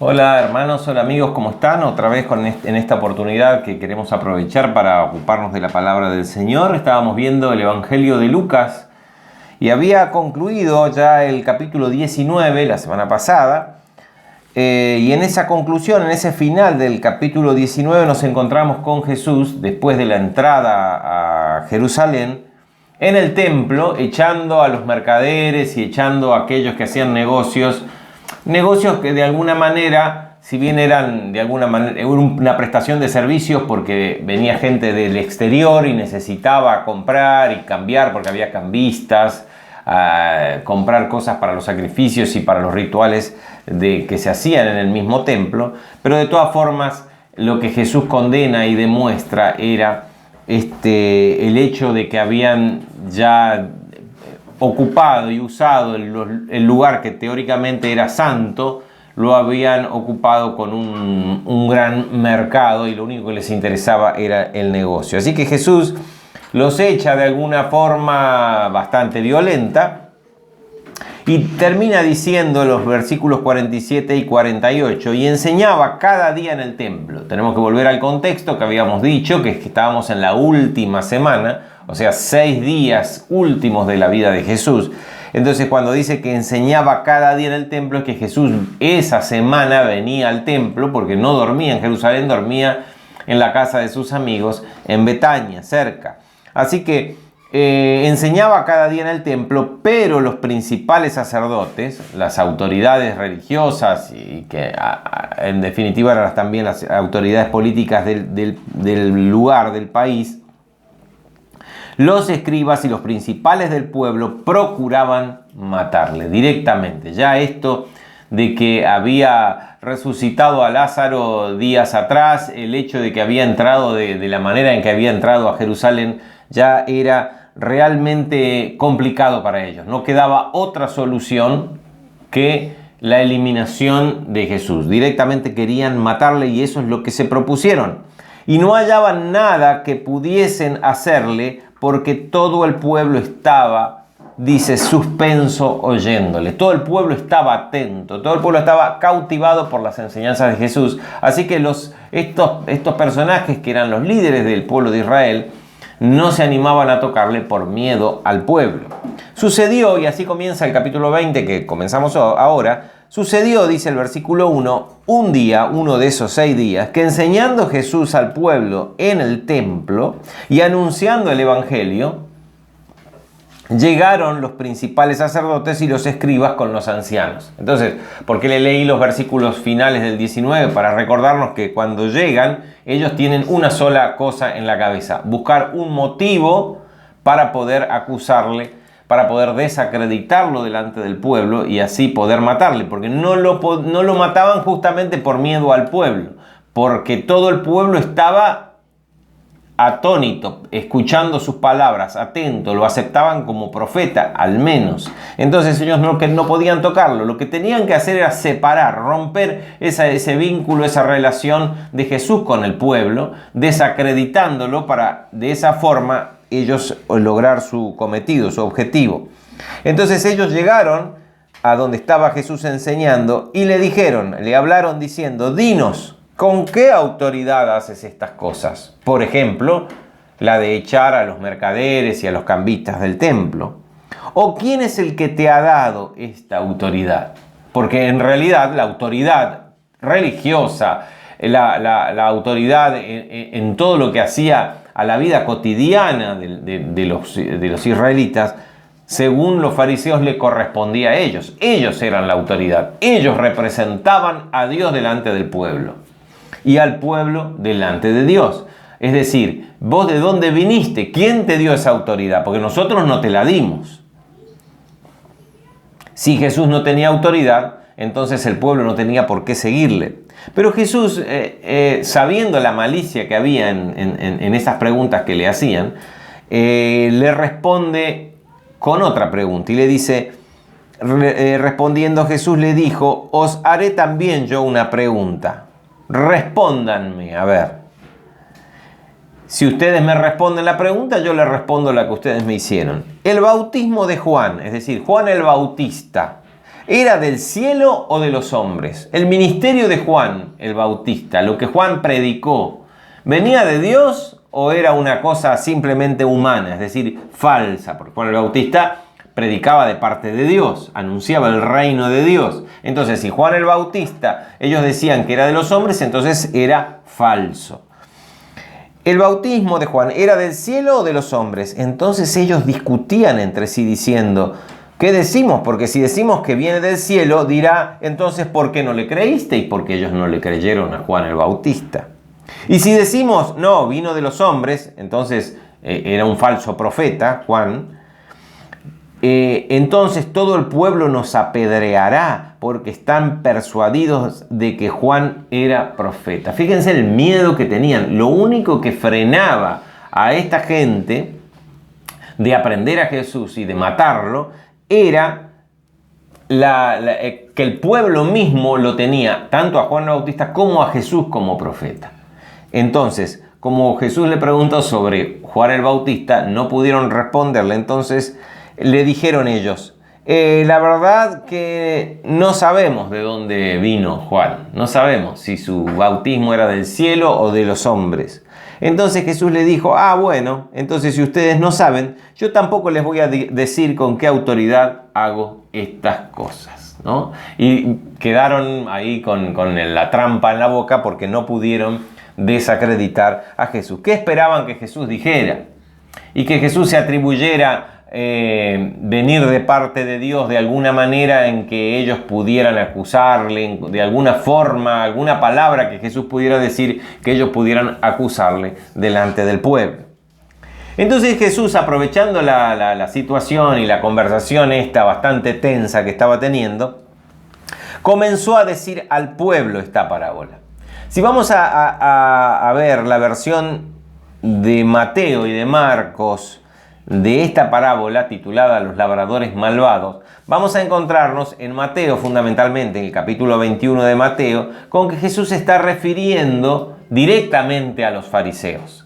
Hola hermanos, hola amigos, ¿cómo están? Otra vez en esta oportunidad que queremos aprovechar para ocuparnos de la palabra del Señor. Estábamos viendo el Evangelio de Lucas y había concluido ya el capítulo 19 la semana pasada. Y en esa conclusión, en ese final del capítulo 19 nos encontramos con Jesús después de la entrada a Jerusalén en el templo, echando a los mercaderes y echando a aquellos que hacían negocios que de alguna manera, si bien eran de alguna manera una prestación de servicios porque venía gente del exterior y necesitaba comprar y cambiar porque había cambistas, comprar cosas para los sacrificios y para los rituales que se hacían en el mismo templo, pero de todas formas lo que Jesús condena y demuestra era el hecho de que habían ya ocupado y usado el lugar que teóricamente era santo, lo habían ocupado con un gran mercado y lo único que les interesaba era el negocio. Así que Jesús los echa de alguna forma bastante violenta y termina diciendo los versículos 47 y 48, y enseñaba cada día en el templo. Tenemos que volver al contexto que habíamos dicho, que es que estábamos en la última semana, o sea, 6 días últimos de la vida de Jesús. Entonces, cuando dice que enseñaba cada día en el templo, es que Jesús esa semana venía al templo, porque no dormía en Jerusalén, dormía en la casa de sus amigos en Betania, cerca. Así que enseñaba cada día en el templo, pero los principales sacerdotes, las autoridades religiosas y que en definitiva eran también las autoridades políticas del lugar, del país, los escribas y los principales del pueblo procuraban matarle directamente. Ya esto de que había resucitado a Lázaro días atrás, el hecho de que había entrado de la manera en que había entrado a Jerusalén, ya era realmente complicado para ellos. No quedaba otra solución que la eliminación de Jesús. Directamente querían matarle y eso es lo que se propusieron. Y no hallaban nada que pudiesen hacerle porque todo el pueblo estaba, dice, suspenso oyéndole. Todo el pueblo estaba atento, todo el pueblo estaba cautivado por las enseñanzas de Jesús. Así que estos personajes que eran los líderes del pueblo de Israel no se animaban a tocarle por miedo al pueblo. Sucedió, y así comienza el capítulo 20 que comenzamos ahora, sucedió, dice el versículo 1, un día, uno de esos 6 días, que enseñando Jesús al pueblo en el templo y anunciando el evangelio, llegaron los principales sacerdotes y los escribas con los ancianos. Entonces, ¿por qué le leí los versículos finales del 19? Para recordarnos que cuando llegan, ellos tienen una sola cosa en la cabeza: buscar un motivo para poder acusarle, para poder desacreditarlo delante del pueblo y así poder matarle, porque no lo mataban justamente por miedo al pueblo, porque todo el pueblo estaba atónito, escuchando sus palabras, atento, lo aceptaban como profeta, al menos. Entonces ellos no podían tocarlo. Lo que tenían que hacer era separar, romper ese vínculo, esa relación de Jesús con el pueblo, desacreditándolo para de esa forma ellos lograr su cometido, su objetivo. Entonces ellos llegaron a donde estaba Jesús enseñando y le hablaron diciendo: dinos, ¿con qué autoridad haces estas cosas? Por ejemplo, la de echar a los mercaderes y a los cambistas del templo. ¿O quién es el que te ha dado esta autoridad? Porque en realidad la autoridad religiosa, la autoridad en todo lo que hacía a la vida cotidiana de los israelitas, según los fariseos le correspondía a ellos. Ellos eran la autoridad. Ellos representaban a Dios delante del pueblo y al pueblo delante de Dios. Es decir, ¿vos de dónde viniste? ¿Quién te dio esa autoridad? Porque nosotros no te la dimos. Si Jesús no tenía autoridad, entonces el pueblo no tenía por qué seguirle. Pero Jesús, sabiendo la malicia que había en esas preguntas que le hacían, le responde con otra pregunta y le dice, respondiendo Jesús le dijo: os haré también yo una pregunta. Respóndanme, a ver. Si ustedes me responden la pregunta, yo les respondo la que ustedes me hicieron. El bautismo de Juan, es decir, Juan el Bautista, ¿Era del cielo o de los hombres? El ministerio de Juan el Bautista, lo que Juan predicó, ¿venía de Dios o era una cosa simplemente humana, es decir, falsa? Porque Juan el Bautista predicaba de parte de Dios, anunciaba el reino de Dios. Entonces, si Juan el Bautista, ellos decían que era de los hombres, entonces era falso. El bautismo de Juan, ¿era del cielo o de los hombres? Entonces ellos discutían entre sí diciendo, ¿qué decimos? Porque si decimos que viene del cielo, dirá, entonces, ¿por qué no le creísteis? Porque ellos no le creyeron a Juan el Bautista. Y si decimos, no, vino de los hombres, entonces era un falso profeta, Juan, entonces todo el pueblo nos apedreará porque están persuadidos de que Juan era profeta. Fíjense el miedo que tenían. Lo único que frenaba a esta gente de aprender a Jesús y de matarlo era que el pueblo mismo lo tenía tanto a Juan el Bautista como a Jesús como profeta. Entonces, como Jesús le preguntó sobre Juan el Bautista, no pudieron responderle. Entonces le dijeron ellos, la verdad que no sabemos de dónde vino Juan. No sabemos si su bautismo era del cielo o de los hombres. Entonces Jesús le dijo, bueno, entonces si ustedes no saben, yo tampoco les voy a decir con qué autoridad hago estas cosas, ¿no? Y quedaron ahí con la trampa en la boca porque no pudieron desacreditar a Jesús. ¿Qué esperaban que Jesús dijera? Y que Jesús se atribuyera venir de parte de Dios de alguna manera en que ellos pudieran acusarle, de alguna forma, alguna palabra que Jesús pudiera decir que ellos pudieran acusarle delante del pueblo. Entonces Jesús, aprovechando la situación y la conversación esta bastante tensa que estaba teniendo, comenzó a decir al pueblo esta parábola. Si vamos a ver la versión de Mateo y de Marcos de esta parábola titulada Los labradores malvados, vamos a encontrarnos en Mateo, fundamentalmente en el capítulo 21 de Mateo, con que Jesús se está refiriendo directamente a los fariseos.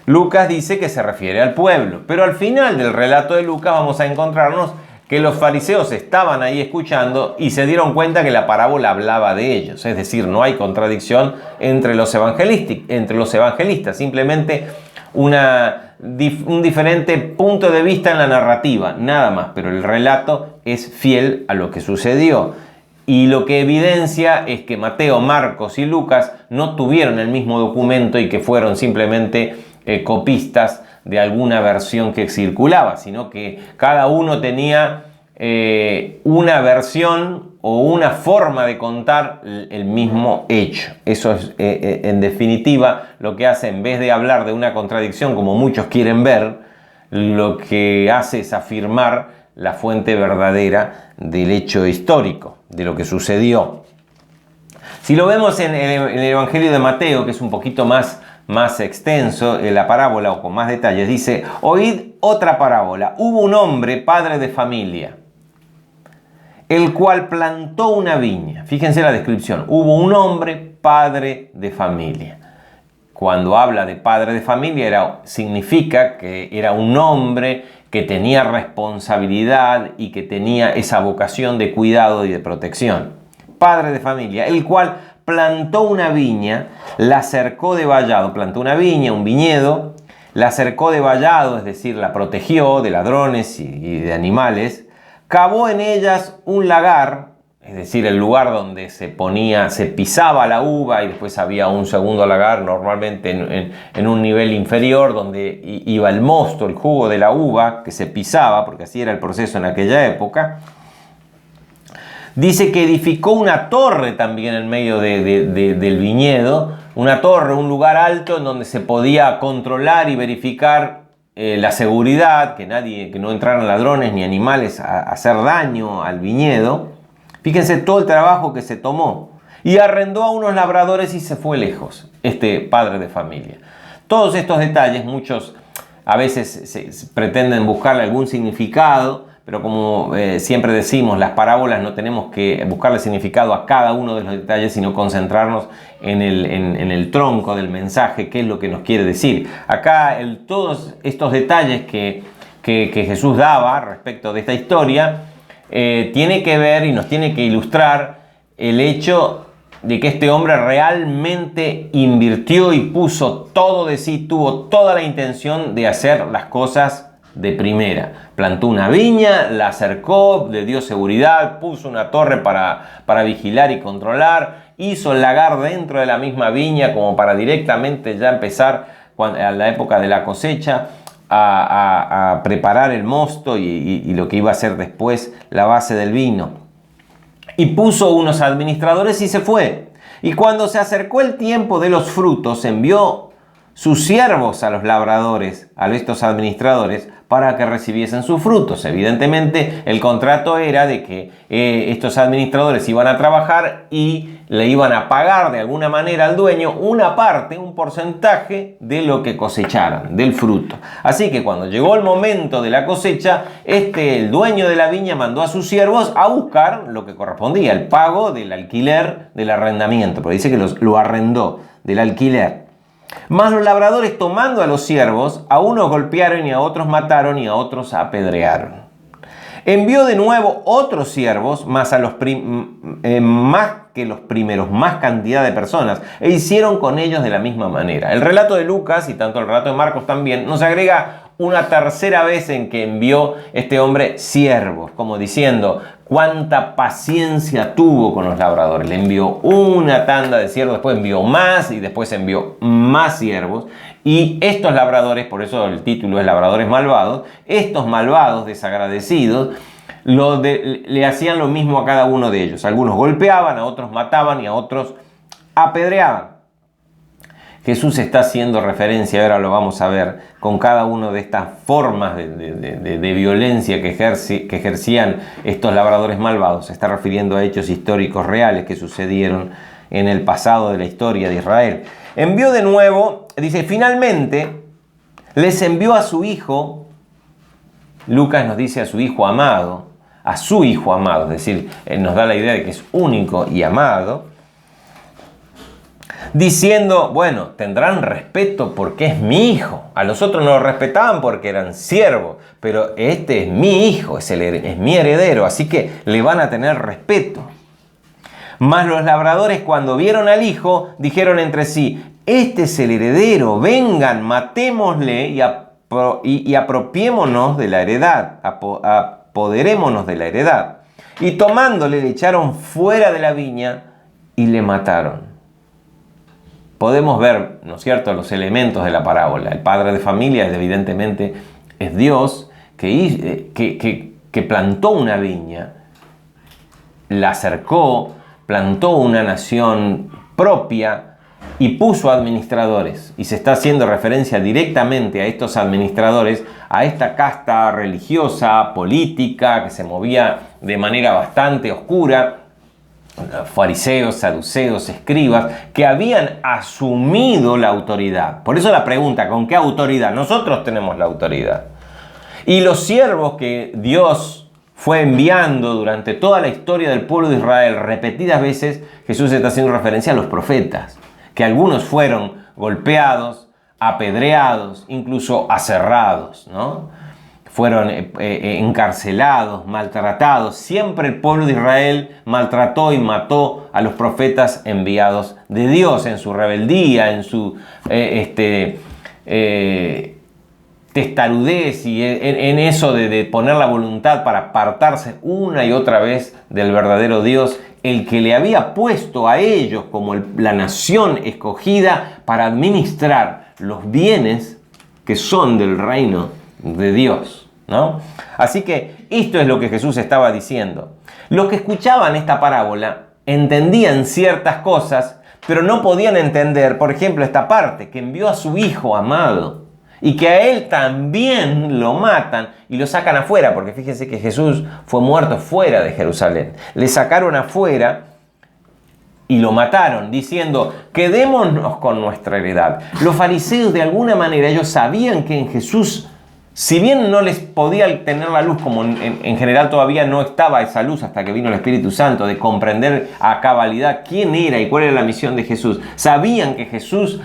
Lucas dice que se refiere al pueblo, pero al final del relato de Lucas vamos a encontrarnos que los fariseos estaban ahí escuchando y se dieron cuenta que la parábola hablaba de ellos. Es decir, no hay contradicción entre los evangelistas, simplemente un diferente punto de vista en la narrativa, nada más, pero el relato es fiel a lo que sucedió. Y lo que evidencia es que Mateo, Marcos y Lucas no tuvieron el mismo documento y que fueron simplemente copistas de alguna versión que circulaba, sino que cada uno tenía una versión o una forma de contar el mismo hecho. Eso es, en definitiva, lo que hace, en vez de hablar de una contradicción como muchos quieren ver, lo que hace es afirmar la fuente verdadera del hecho histórico, de lo que sucedió. Si lo vemos en el Evangelio de Mateo, que es un poquito más extenso, la parábola o con más detalles, dice, oíd otra parábola. Hubo un hombre, padre de familia, el cual plantó una viña. Fíjense la descripción. Hubo un hombre, padre de familia. Cuando habla de padre de familia, significa que era un hombre que tenía responsabilidad y que tenía esa vocación de cuidado y de protección. Padre de familia, el cual plantó una viña, la cercó de vallado. Plantó una viña, un viñedo, la cercó de vallado, es decir, la protegió de ladrones y de animales. Cavó en ellas un lagar, es decir, el lugar donde se pisaba la uva y después había un segundo lagar, normalmente en un nivel inferior, donde iba el mosto, el jugo de la uva que se pisaba, porque así era el proceso en aquella época. Dice que edificó una torre también en medio del viñedo, una torre, un lugar alto en donde se podía controlar y verificar la seguridad, que no entraran ladrones ni animales a hacer daño al viñedo. Fíjense todo el trabajo que se tomó. Y arrendó a unos labradores y se fue lejos, este padre de familia. Todos estos detalles, muchos a veces se pretenden buscarle algún significado, pero como siempre decimos, las parábolas no tenemos que buscarle significado a cada uno de los detalles, sino concentrarnos en el tronco del mensaje, qué es lo que nos quiere decir. Acá todos estos detalles que Jesús daba respecto de esta historia tiene que ver y nos tiene que ilustrar el hecho de que este hombre realmente invirtió y puso todo de sí, tuvo toda la intención de hacer las cosas de primera. Plantó una viña, la cercó, le dio seguridad, puso una torre para vigilar y controlar, hizo el lagar dentro de la misma viña como para directamente ya empezar a la época de la cosecha a preparar el mosto y lo que iba a ser después la base del vino. Y puso unos administradores y se fue. Y cuando se acercó el tiempo de los frutos, envió sus siervos a los labradores, a estos administradores, para que recibiesen sus frutos. Evidentemente, el contrato era de que estos administradores iban a trabajar y le iban a pagar de alguna manera al dueño una parte, un porcentaje de lo que cosecharan, del fruto. Así que cuando llegó el momento de la cosecha, el dueño de la viña mandó a sus siervos a buscar lo que correspondía, el pago del alquiler, del arrendamiento, porque dice que lo arrendó, del alquiler. Mas los labradores, tomando a los siervos, a unos golpearon y a otros mataron y a otros apedrearon. Envió de nuevo otros siervos, más que los primeros, más cantidad de personas, e hicieron con ellos de la misma manera. El relato de Lucas, y tanto el relato de Marcos también, nos agrega una tercera vez en que envió este hombre siervos, como diciendo cuánta paciencia tuvo con los labradores. Le envió una tanda de siervos, después envió más y después envió más siervos. Y estos labradores, por eso el título es Labradores Malvados, estos malvados desagradecidos le hacían lo mismo a cada uno de ellos. Algunos golpeaban, a otros mataban y a otros apedreaban. Jesús está haciendo referencia, ahora lo vamos a ver, con cada una de estas formas de violencia que ejercían estos labradores malvados. Se está refiriendo a hechos históricos reales que sucedieron en el pasado de la historia de Israel. Envió de nuevo, dice, finalmente les envió a su hijo. Lucas nos dice a su hijo amado, es decir, nos da la idea de que es único y amado, diciendo, bueno, tendrán respeto porque es mi hijo. A los otros no lo respetaban porque eran siervos, pero este es mi hijo, es mi heredero, así que le van a tener respeto. Mas los labradores, cuando vieron al hijo, dijeron entre sí, este es el heredero, vengan, matémosle y apropiémonos de la heredad, apoderémonos de la heredad. Y tomándole, le echaron fuera de la viña y le mataron. Podemos ver, ¿no es cierto?, los elementos de la parábola. El padre de familia, evidentemente, es Dios que plantó una viña, la cercó, plantó una nación propia y puso administradores. Y se está haciendo referencia directamente a estos administradores, a esta casta religiosa, política, que se movía de manera bastante oscura, fariseos, saduceos, escribas, que habían asumido la autoridad. Por eso la pregunta, ¿con qué autoridad? Nosotros tenemos la autoridad. Y los siervos que Dios fue enviando durante toda la historia del pueblo de Israel, repetidas veces, Jesús está haciendo referencia a los profetas, que algunos fueron golpeados, apedreados, incluso aserrados, ¿no? Fueron encarcelados, maltratados. Siempre el pueblo de Israel maltrató y mató a los profetas enviados de Dios en su rebeldía, en su testarudez y en eso de poner la voluntad para apartarse una y otra vez del verdadero Dios, el que le había puesto a ellos como la nación escogida para administrar los bienes que son del reino de Dios, ¿no? Así que esto es lo que Jesús estaba diciendo. Los que escuchaban esta parábola entendían ciertas cosas, pero no podían entender, por ejemplo, esta parte, que envió a su hijo amado y que a él también lo matan y lo sacan afuera, porque fíjense que Jesús fue muerto fuera de Jerusalén. Le sacaron afuera y lo mataron, diciendo, quedémonos con nuestra heredad. Los fariseos, de alguna manera, ellos sabían que en Jesús, si bien no les podía tener la luz, como en general todavía no estaba esa luz hasta que vino el Espíritu Santo, de comprender a cabalidad quién era y cuál era la misión de Jesús, sabían que Jesús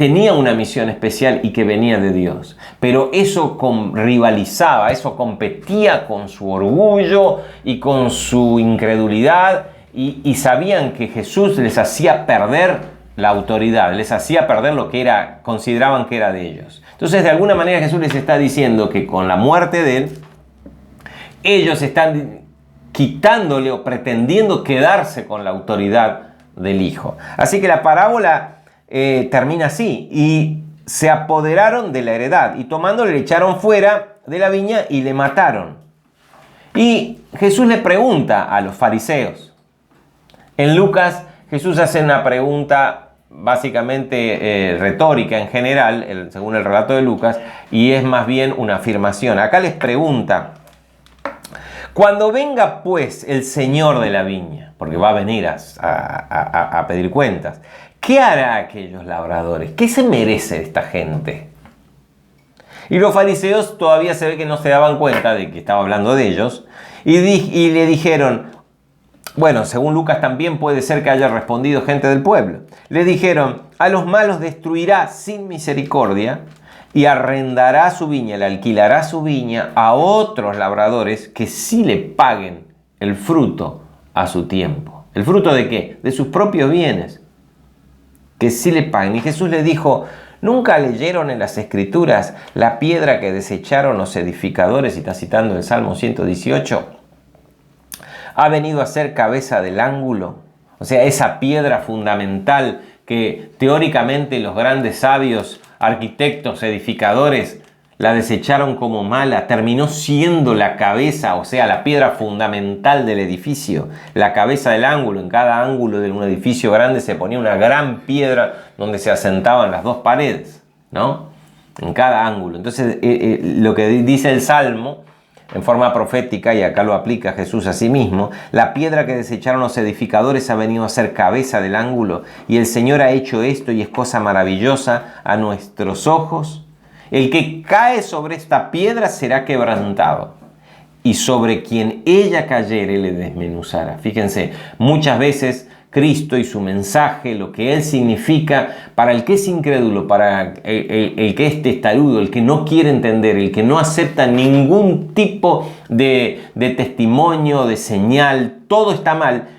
tenía una misión especial y que venía de Dios. Pero eso rivalizaba, eso competía con su orgullo y con su incredulidad y sabían que Jesús les hacía perder la autoridad, les hacía perder lo que consideraban que era de ellos. Entonces, de alguna manera Jesús les está diciendo que con la muerte de Él, ellos están quitándole o pretendiendo quedarse con la autoridad del Hijo. Así que la parábola termina así: y se apoderaron de la heredad, y tomándole le echaron fuera de la viña y le mataron. Y Jesús le pregunta a los fariseos. En Lucas, Jesús hace una pregunta básicamente retórica en general, según el relato de Lucas, y es más bien una afirmación. Acá les pregunta: cuando venga pues el Señor de la viña, porque va a venir a pedir cuentas, ¿qué hará aquellos labradores? ¿Qué se merece esta gente? Y los fariseos todavía se ve que no se daban cuenta de que estaba hablando de ellos, y le dijeron, bueno, según Lucas también puede ser que haya respondido gente del pueblo. Le dijeron: a los malos destruirá sin misericordia y arrendará su viña, le alquilará su viña a otros labradores que sí le paguen el fruto a su tiempo. ¿El fruto de qué? De sus propios bienes. Que sí le paguen. Y Jesús le dijo: ¿nunca leyeron en las Escrituras la piedra que desecharon los edificadores? Y está citando el Salmo 118. Ha venido a ser cabeza del ángulo. O sea, esa piedra fundamental que teóricamente los grandes sabios, arquitectos, edificadores la desecharon como mala, terminó siendo la cabeza, o sea, la piedra fundamental del edificio, la cabeza del ángulo. En cada ángulo de un edificio grande se ponía una gran piedra donde se asentaban las dos paredes, ¿no? En cada ángulo. Entonces, lo que dice el Salmo en forma profética, y acá lo aplica Jesús a sí mismo: la piedra que desecharon los edificadores ha venido a ser cabeza del ángulo, y el Señor ha hecho esto, y es cosa maravillosa a nuestros ojos. El que cae sobre esta piedra será quebrantado, y sobre quien ella cayere le desmenuzará. Fíjense, muchas veces Cristo y su mensaje, lo que Él significa para el que es incrédulo, para el que es testarudo, el que no quiere entender, el que no acepta ningún tipo de testimonio, de señal, todo está mal,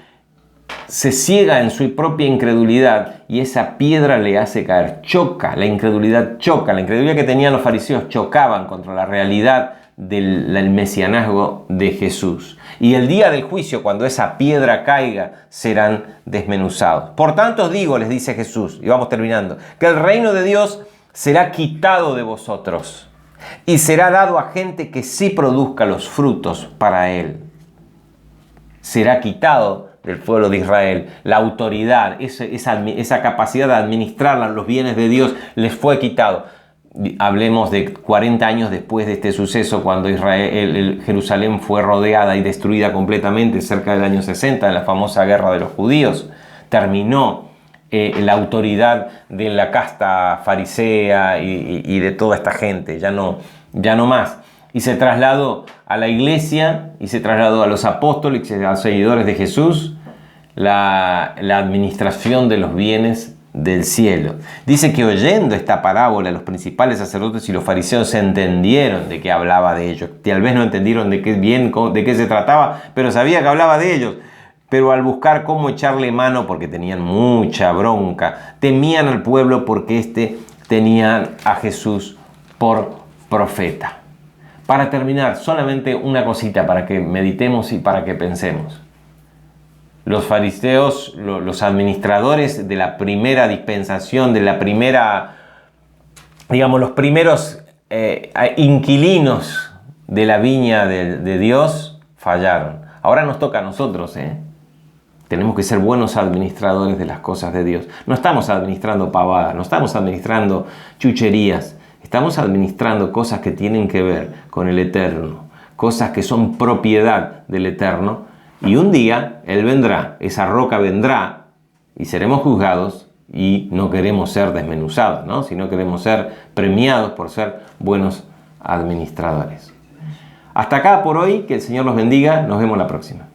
se ciega en su propia incredulidad y esa piedra le hace caer, choca, la incredulidad que tenían los fariseos chocaban contra la realidad del mesianazgo de Jesús. Y el día del juicio, cuando esa piedra caiga, serán desmenuzados. Por tanto os digo, les dice Jesús, y vamos terminando, que el reino de Dios será quitado de vosotros y será dado a gente que sí produzca los frutos para él. Será quitado del pueblo de Israel la autoridad, esa capacidad de administrar los bienes de Dios les fue quitado. Hablemos de 40 años después de este suceso, cuando Jerusalén fue rodeada y destruida completamente, cerca del año 60, en la famosa guerra de los judíos. Terminó la autoridad de la casta farisea y de toda esta gente, ya no más. Y se trasladó a la iglesia y se trasladó a los apóstoles y a los seguidores de Jesús la administración de los bienes del cielo. Dice que oyendo esta parábola los principales sacerdotes y los fariseos entendieron de qué hablaba de ellos. Tal vez no entendieron de qué se trataba, pero sabía que hablaba de ellos. Pero al buscar cómo echarle mano, porque tenían mucha bronca, temían al pueblo porque tenían a Jesús por profeta. Para terminar, solamente una cosita para que meditemos y para que pensemos. Los fariseos, los administradores de la primera dispensación, de la primera, digamos, los primeros inquilinos de la viña de Dios, fallaron. Ahora nos toca a nosotros, Tenemos que ser buenos administradores de las cosas de Dios. No estamos administrando pavadas, no estamos administrando chucherías. Estamos administrando cosas que tienen que ver con el Eterno, cosas que son propiedad del Eterno. Y un día Él vendrá, esa roca vendrá y seremos juzgados y no queremos ser desmenuzados, ¿no? Sino queremos ser premiados por ser buenos administradores. Hasta acá por hoy, que el Señor los bendiga, nos vemos la próxima.